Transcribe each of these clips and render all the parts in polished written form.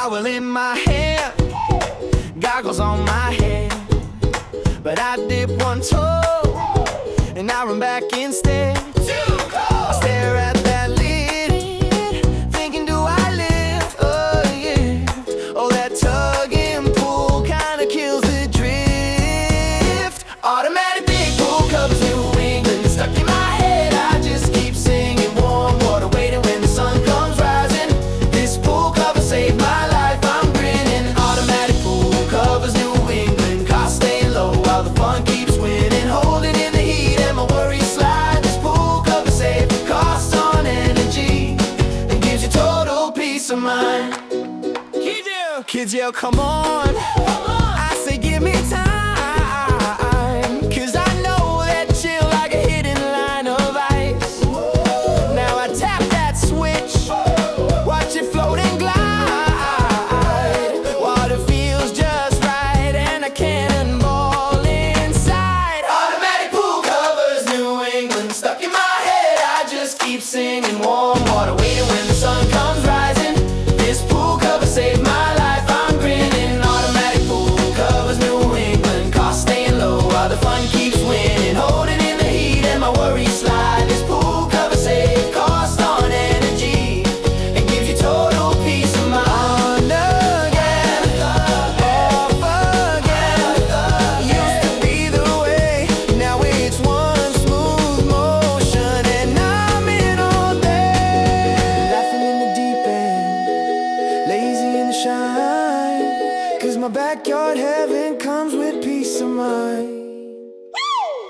towel in my hand, goggles on my head. But I dip one toe and I run back instead. Too cold. I stare at that lid, thinking, do I live? Oh yeah. Oh, that tug and pull kinda kills the drift. Automatic big pool covers New England stuck in my head. I just keep singing, warm water waiting when the sun comes rising. This pool cover saved my life, I'm grinning. Automatic pool covers New England, costs stay low while the fun keeps winning. Holding in the heat and my worries slide. This pool cover save costs on energy and gives you total peace of mind. Kids yell, come on, I say give me time, 'cause I know that chill like a hidden line of ice. Now I tap that switch, watch it float and glide. Water feels just right and a cannonball inside. Automatic pool covers New England stuck in my head. I just keep singing, warm water waiting when the sun comes rising. This pool cover saved my life, I'm grinning. Automatic pool covers New England, costs staying low while the fun keeps winning. Holding in the heat and my worries slide. This pool cover save costs on energy and gives you total peace of mind. On again, off again, used to be the way, now it's one smooth motion and I'm in all day. Laughing in the deep end, lazy in the shine, 'cause my backyard heaven comes with peace of mind.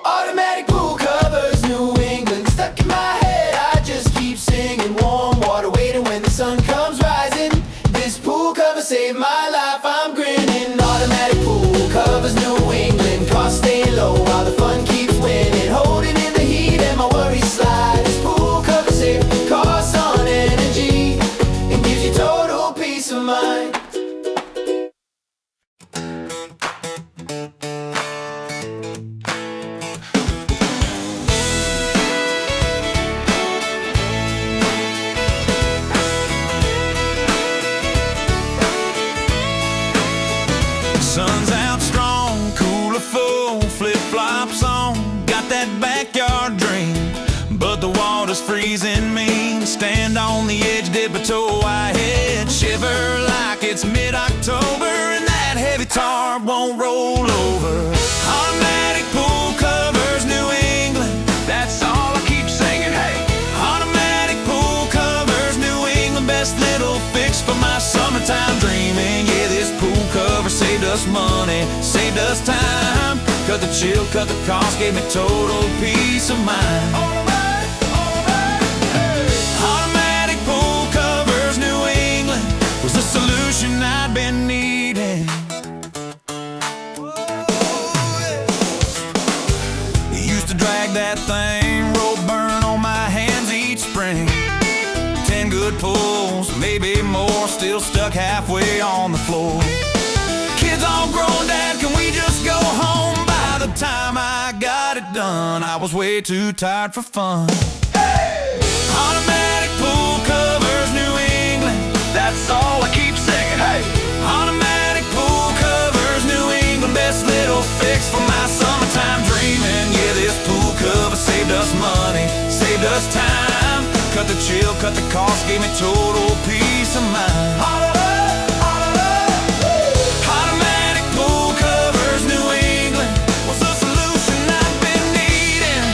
Automatic pool covers New England stuck in my head. I just keep singing, warm water waiting when the sun comes rising. This pool cover saved my life, I'm grinning. Automatic pool covers New England, costs stay low while the fun keeps winning. Holding in the heat and my worries slide. This pool cover save costs on energy and gives you total peace of mind. Sun's out strong, cooler full, flip-flops on. Got that backyard dream, but the water's freezing mean. Stand on the edge, dip a toe, I head shiver like it's mid-October, and that heavy tarp won't roll over. Automatic pool covers New England, that's all I keep singing, hey. Automatic pool covers New England, best little fix for my summertime dreaming. Yeah, this pool cover saved us money, saved us time. Cut the chill, cut the cost, gave me total peace of mind. Hey. Automatic pool covers New England was the solution I'd been needing. Used to drag that thing, rope burn on my hands each spring. 10 good pulls, maybe more, still stuck halfway on the floor. Kids all grown, Dad, can we just go home? By the time I got it done, I was way too tired for fun. Hey! Automatic pool covers New England, that's all I keep singing, hey. Automatic pool covers New England, best little fix for my summertime dreaming. Yeah, this pool cover saved us money, saved us time. Cut the chill, cut the cost, gave me total peace of mind. Automatic pool covers New England was the solution I've been needing.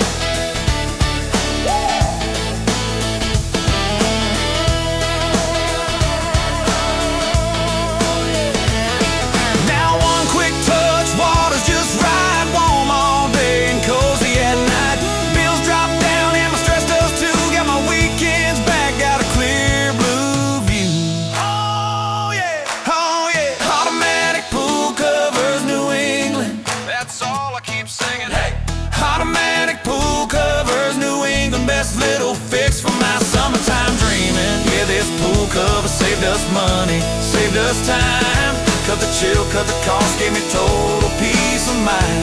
Now one quick touch, water's just right, warm all day and cozy at night. Bills drop down and my stress does too. Got my weekends back, got a clear blue view. Oh yeah, oh yeah. Automatic pool covers New England, that's all I keep singing, hey. Automatic pool covers New England, best little fix for my summertime dreaming. Yeah, this pool cover saved us money, saved us time. Cut the chill, cut the cost, gave me total peace of mind.